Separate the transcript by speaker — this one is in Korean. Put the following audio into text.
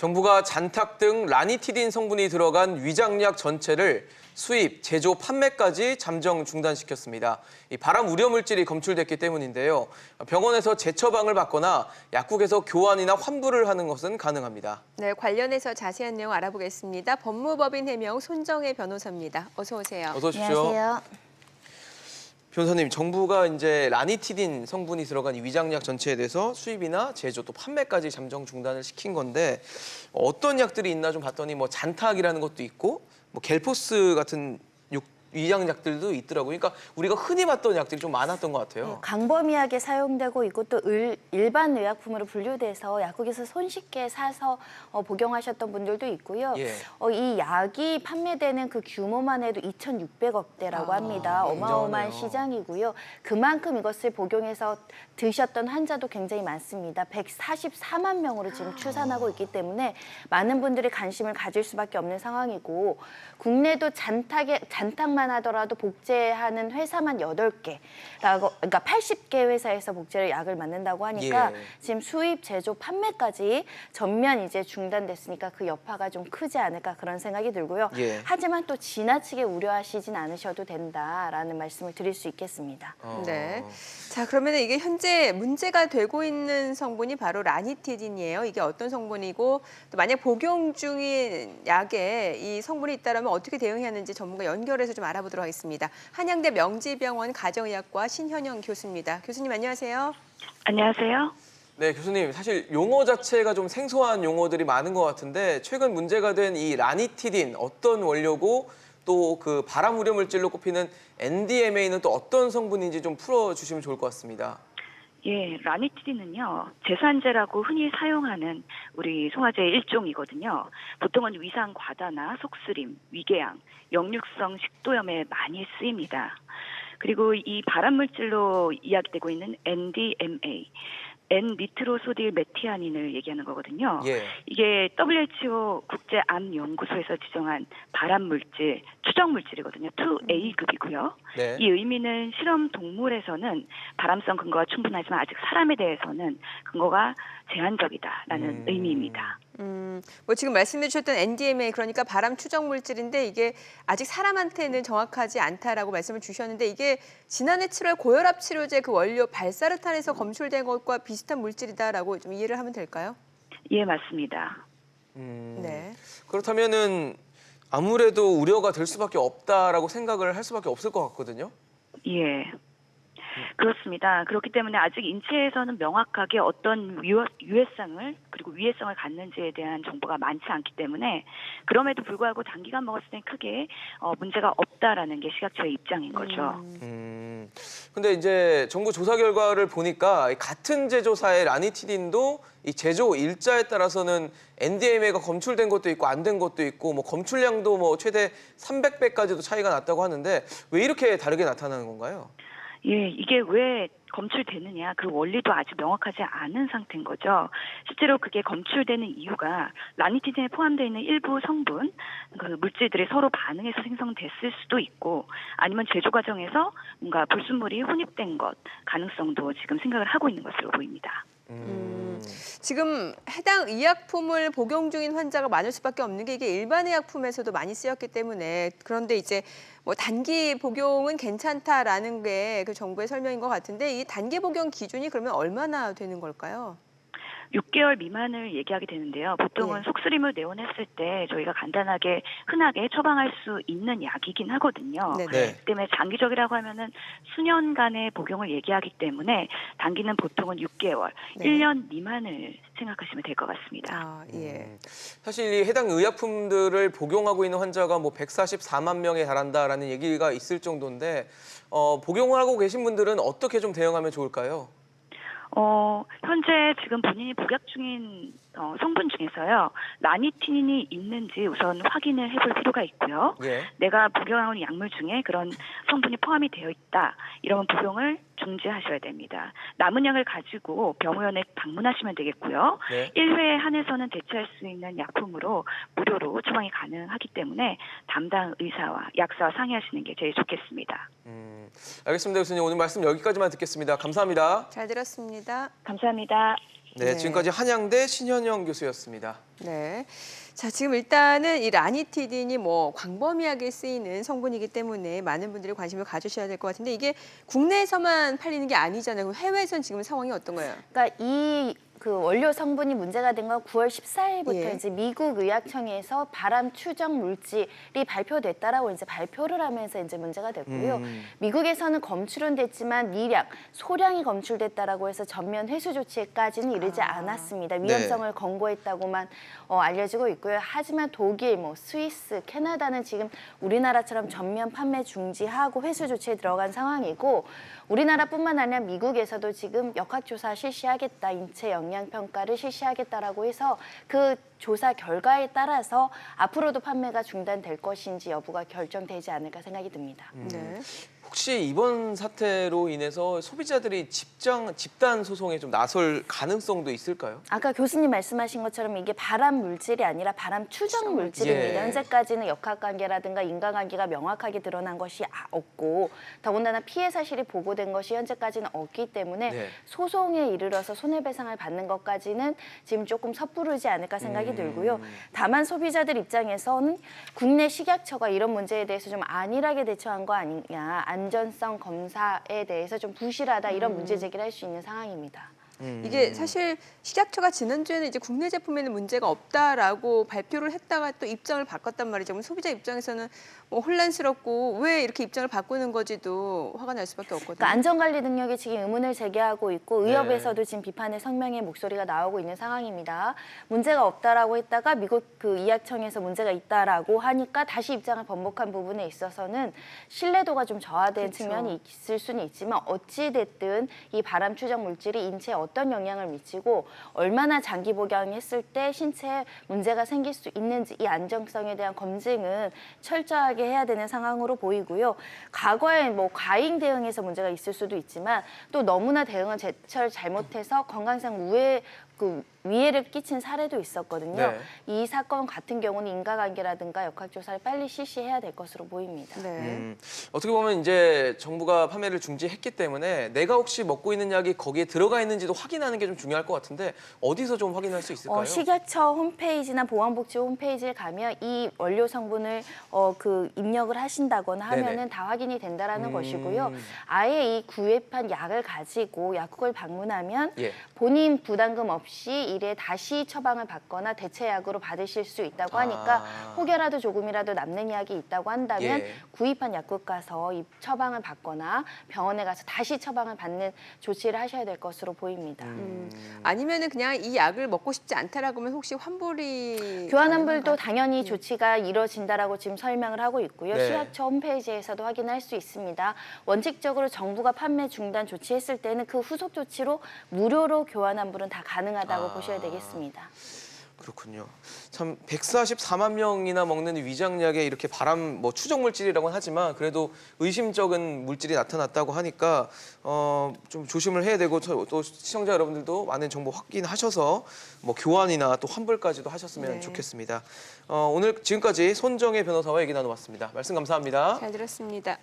Speaker 1: 정부가 잔탁 등 라니티딘 성분이 들어간 위장약 전체를 수입, 제조, 판매까지 잠정 중단시켰습니다. 이 발암 우려 물질이 검출됐기 때문인데요. 병원에서 재처방을 받거나 약국에서 교환이나 환불을 하는 것은 가능합니다.
Speaker 2: 네, 관련해서 자세한 내용 알아보겠습니다. 법무법인 해명 손정혜 변호사입니다. 어서 오세요.
Speaker 1: 어서 오십시오.
Speaker 3: 안녕하세요.
Speaker 1: 변호사님, 정부가 이제 라니티딘 성분이 들어간 이 위장약 전체에 대해서 수입이나 제조 또 판매까지 잠정 중단을 시킨 건데 어떤 약들이 있나 좀 봤더니 뭐 잔탁이라는 것도 있고 뭐 겔포스 같은 위장약들도 있더라고요. 그러니까 우리가 흔히 봤던 약들이 좀 많았던 것 같아요.
Speaker 3: 광범위하게 사용되고 있고 또 일반 의약품으로 분류돼서 약국에서 손쉽게 사서 복용하셨던 분들도 있고요.
Speaker 1: 예.
Speaker 3: 이 약이 판매되는 그 규모만 해도 2,600억대라고 합니다. 어마어마한
Speaker 1: 굉장하네요.
Speaker 3: 시장이고요. 그만큼 이것을 복용해서 드셨던 환자도 굉장히 많습니다. 144만 명으로 지금 추산하고 있기 때문에 많은 분들이 관심을 가질 수밖에 없는 상황이고 국내도 잔탁만 하더라도 복제하는 회사만 8개라고, 그러니까 80개 회사에서 복제를 약을 만든다고 하니까
Speaker 1: 예.
Speaker 3: 지금 수입, 제조, 판매까지 전면 이제 중단됐으니까 그 여파가 좀 크지 않을까 그런 생각이 들고요.
Speaker 1: 예.
Speaker 3: 하지만 또 지나치게 우려하시진 않으셔도 된다라는 말씀을 드릴 수 있겠습니다.
Speaker 2: 네. 자, 그러면 이게 현재 문제가 되고 있는 성분이 바로 라니티딘이에요. 이게 어떤 성분이고 또 만약 복용 중인 약에 이 성분이 있다면 어떻게 대응해야 하는지 전문가 연결해서 좀 알아보도록 하겠습니다. 한양대 명지병원 가정의학과 신현영 교수입니다. 교수님 안녕하세요.
Speaker 4: 안녕하세요.
Speaker 1: 네, 교수님. 사실 용어 자체가 좀 생소한 용어들이 많은 것 같은데 최근 문제가 된 이 라니티딘 어떤 원료고 또 그 발암 우려 물질로 꼽히는 NDMA는 또 어떤 성분인지 좀 풀어주시면 좋을 것 같습니다.
Speaker 4: 예, 라니티딘은요, 제산제라고 흔히 사용하는 우리 송화제의 일종이거든요. 보통은 위상 과다나 속쓰림, 위궤양, 역류성 식도염에 많이 쓰입니다. 그리고 이 발암 물질로 이야기되고 있는 NDMA, N니트로소딜메티아닌을 얘기하는 거거든요.
Speaker 1: 예.
Speaker 4: 이게 WHO 국제암연구소에서 지정한 발암 물질, 추정 물질이거든요. 2A급이고요.
Speaker 1: 네.
Speaker 4: 이 의미는 실험 동물에서는 발암성 근거가 충분하지만 아직 사람에 대해서는 근거가 제한적이다라는 의미입니다.
Speaker 2: 뭐 지금 말씀해 주셨던 NDMA 그러니까 발암 추정 물질인데 이게 아직 사람한테는 정확하지 않다라고 말씀을 주셨는데 이게 지난해 7월 고혈압 치료제 그 원료 발사르탄에서 검출된 것과 비슷한 물질이다라고 좀 이해를 하면 될까요?
Speaker 4: 예, 맞습니다.
Speaker 2: 네.
Speaker 1: 그렇다면은 아무래도 우려가 될 수밖에 없다라고 생각을 할 수밖에 없을 것 같거든요.
Speaker 4: 예. 그렇습니다. 그렇기 때문에 아직 인체에서는 명확하게 어떤 유해성을 그리고 위해성을 갖는지에 대한 정보가 많지 않기 때문에 그럼에도 불구하고 단기간 먹었을 때 크게 문제가 없다라는 게 식약처의 입장인 거죠.
Speaker 1: 근데 이제 정부 조사 결과를 보니까 같은 제조사의 라니티딘도 이 제조 일자에 따라서는 NDMA가 검출된 것도 있고 안 된 것도 있고 뭐 검출량도 뭐 최대 300배까지도 차이가 났다고 하는데 왜 이렇게 다르게 나타나는 건가요?
Speaker 4: 예, 이게 왜 검출되느냐 그 원리도 아직 명확하지 않은 상태인 거죠. 실제로 그게 검출되는 이유가 라니티딘에 포함되어 있는 일부 성분, 그 물질들이 서로 반응해서 생성됐을 수도 있고 아니면 제조 과정에서 뭔가 불순물이 혼입된 것 가능성도 지금 생각을 하고 있는 것으로 보입니다.
Speaker 2: 지금 해당 의약품을 복용 중인 환자가 많을 수밖에 없는 게 이게 일반 의약품에서도 많이 쓰였기 때문에 그런데 이제 뭐 단기 복용은 괜찮다라는 게 그 정부의 설명인 것 같은데 이 단기 복용 기준이 그러면 얼마나 되는 걸까요?
Speaker 4: 6개월 미만을 얘기하게 되는데요. 보통은
Speaker 2: 네.
Speaker 4: 속쓰림을 내원했을 때 저희가 간단하게 흔하게 처방할 수 있는 약이긴 하거든요.
Speaker 2: 네.
Speaker 1: 네.
Speaker 4: 때문에 장기적이라고 하면은 수년간의 복용을 얘기하기 때문에 단기는 보통은 6개월,
Speaker 2: 네.
Speaker 4: 1년 미만을 생각하시면 될 것 같습니다.
Speaker 2: 아, 예.
Speaker 1: 사실 이 해당 의약품들을 복용하고 있는 환자가 뭐 144만 명에 달한다라는 얘기가 있을 정도인데 복용을 하고 계신 분들은 어떻게 좀 대응하면 좋을까요?
Speaker 4: 현재 지금 본인이 복약 중인 성분 중에서요. 라니티닌이 있는지 우선 확인을 해볼 필요가 있고요.
Speaker 1: 예.
Speaker 4: 내가 복용하는 약물 중에 그런 성분이 포함이 되어 있다. 이러면 복용을 중지하셔야 됩니다. 남은 약을 가지고 병원에 방문하시면 되겠고요.
Speaker 1: 네.
Speaker 4: 1회에 한해서는 대체할 수 있는 약품으로 무료로 처방이 가능하기 때문에 담당 의사와 약사와 상의하시는 게 제일 좋겠습니다.
Speaker 1: 알겠습니다, 교수님. 오늘 말씀 여기까지만 듣겠습니다. 감사합니다.
Speaker 2: 잘 들었습니다.
Speaker 4: 감사합니다.
Speaker 1: 네,
Speaker 2: 네.
Speaker 1: 지금까지 한양대 신현영 교수였습니다.
Speaker 2: 네. 자, 지금 일단은 이 라니티딘이 뭐 광범위하게 쓰이는 성분이기 때문에 많은 분들이 관심을 가주셔야 될 것 같은데 이게 국내에서만 팔리는 게 아니잖아요. 그럼 해외에선 지금 상황이 어떤 거예요?
Speaker 3: 그러니까 이 그 원료 성분이 문제가 된 건 9월 14일부터
Speaker 2: 예.
Speaker 3: 이제 미국 의약청에서 바람 추정 물질이 발표됐다라고 이제 발표를 하면서 이제 문제가 됐고요. 미국에서는 검출은 됐지만 미량, 소량이 검출됐다라고 해서 전면 회수 조치에까지는 이르지 않았습니다. 위험성을 권고했다고만 알려지고 있고요. 하지만 독일, 뭐 스위스, 캐나다는 지금 우리나라처럼 전면 판매 중지하고 회수 조치에 들어간 상황이고 우리나라뿐만 아니라 미국에서도 지금 역학조사 실시하겠다, 인체 영양평가를 실시하겠다라고 해서 그 조사 결과에 따라서 앞으로도 판매가 중단될 것인지 여부가 결정되지 않을까 생각이 듭니다.
Speaker 2: 네.
Speaker 1: 혹시 이번 사태로 인해서 소비자들이 집단 소송에 좀 나설 가능성도 있을까요?
Speaker 3: 아까 교수님 말씀하신 것처럼 이게 발암 물질이 아니라 발암 추정 물질입니다.
Speaker 1: 예.
Speaker 3: 현재까지는 역학관계라든가 인과관계가 명확하게 드러난 것이 없고 더군다나 피해 사실이 보고된 것이 현재까지는 없기 때문에
Speaker 1: 네.
Speaker 3: 소송에 이르러서 손해배상을 받는 것까지는 지금 조금 섣부르지 않을까 생각이 들고요. 다만 소비자들 입장에서는 국내 식약처가 이런 문제에 대해서 좀 안일하게 대처한 거 아니냐, 안전성 검사에 대해서 좀 부실하다 이런 문제 제기를 할 수 있는 상황입니다.
Speaker 2: 이게 사실 식약처가 지난주에는 이제 국내 제품에는 문제가 없다라고 발표를 했다가 또 입장을 바꿨단 말이죠. 그럼 소비자 입장에서는 뭐 혼란스럽고 왜 이렇게 입장을 바꾸는 거지도 화가 날 수밖에 없거든요.
Speaker 3: 그러니까 안전관리 능력이 지금 의문을 제기하고 있고
Speaker 1: 네.
Speaker 3: 의협에서도 지금 비판의 성명의 목소리가 나오고 있는 상황입니다. 문제가 없다라고 했다가 미국 그 의약청에서 문제가 있다라고 하니까 다시 입장을 번복한 부분에 있어서는 신뢰도가 좀 저하된
Speaker 2: 그렇죠.
Speaker 3: 측면이 있을 수는 있지만 어찌 됐든 이 발암 추정 물질이 인체에 어떤 영향을 미치고 얼마나 장기 복용했을 때 신체에 문제가 생길 수 있는지 이 안정성에 대한 검증은 철저하게 해야 되는 상황으로 보이고요. 과거에 뭐 과잉 대응에서 문제가 있을 수도 있지만 또 너무나 대응을 제철 잘못해서 건강상 위해를 끼친 사례도 있었거든요.
Speaker 1: 네.
Speaker 3: 이 사건 같은 경우는 인과관계라든가 역학조사를 빨리 실시해야 될 것으로 보입니다.
Speaker 2: 네.
Speaker 1: 어떻게 보면 이제 정부가 판매를 중지했기 때문에 내가 혹시 먹고 있는 약이 거기에 들어가 있는지도 확인하는 게 좀 중요할 것 같은데 어디서 좀 확인할 수 있을까요?
Speaker 3: 식약처 홈페이지나 보건복지부 홈페이지를 가면 이 원료 성분을 입력을 하신다거나 하면은
Speaker 1: 네네.
Speaker 3: 다 확인이 된다라는 것이고요. 아예 이 구입한 약을 가지고 약국을 방문하면
Speaker 1: 예.
Speaker 3: 본인 부담금 없이 일에 다시 처방을 받거나 대체약으로 받으실 수 있다고 하니까 혹여라도 조금이라도 남는 약이 있다고 한다면
Speaker 1: 예.
Speaker 3: 구입한 약국 가서 이 처방을 받거나 병원에 가서 다시 처방을 받는 조치를 하셔야 될 것으로 보입니다.
Speaker 2: 아니면은 그냥 이 약을 먹고 싶지 않다라고 하면 혹시 환불이
Speaker 3: 교환환불도
Speaker 2: 가능한가요?
Speaker 3: 당연히 조치가 이뤄진다라고 지금 설명을 하고 있고요.
Speaker 1: 네.
Speaker 3: 식약처 홈페이지에서도 확인할 수 있습니다. 원칙적으로 정부가 판매 중단 조치했을 때는 그 후속 조치로 무료로 교환환불은 다 가능하다고 보셔야 되겠습니다.
Speaker 1: 그렇군요. 참 144만 명이나 먹는 위장약에 이렇게 발암 추정 물질이라고는 하지만 그래도 의심적인 물질이 나타났다고 하니까 좀 조심을 해야 되고 또 시청자 여러분들도 많은 정보 확인하셔서 교환이나 또 환불까지도 하셨으면
Speaker 2: 네.
Speaker 1: 좋겠습니다. 오늘 지금까지 손정혜 변호사와 얘기 나눠봤습니다. 말씀 감사합니다.
Speaker 2: 잘 들었습니다.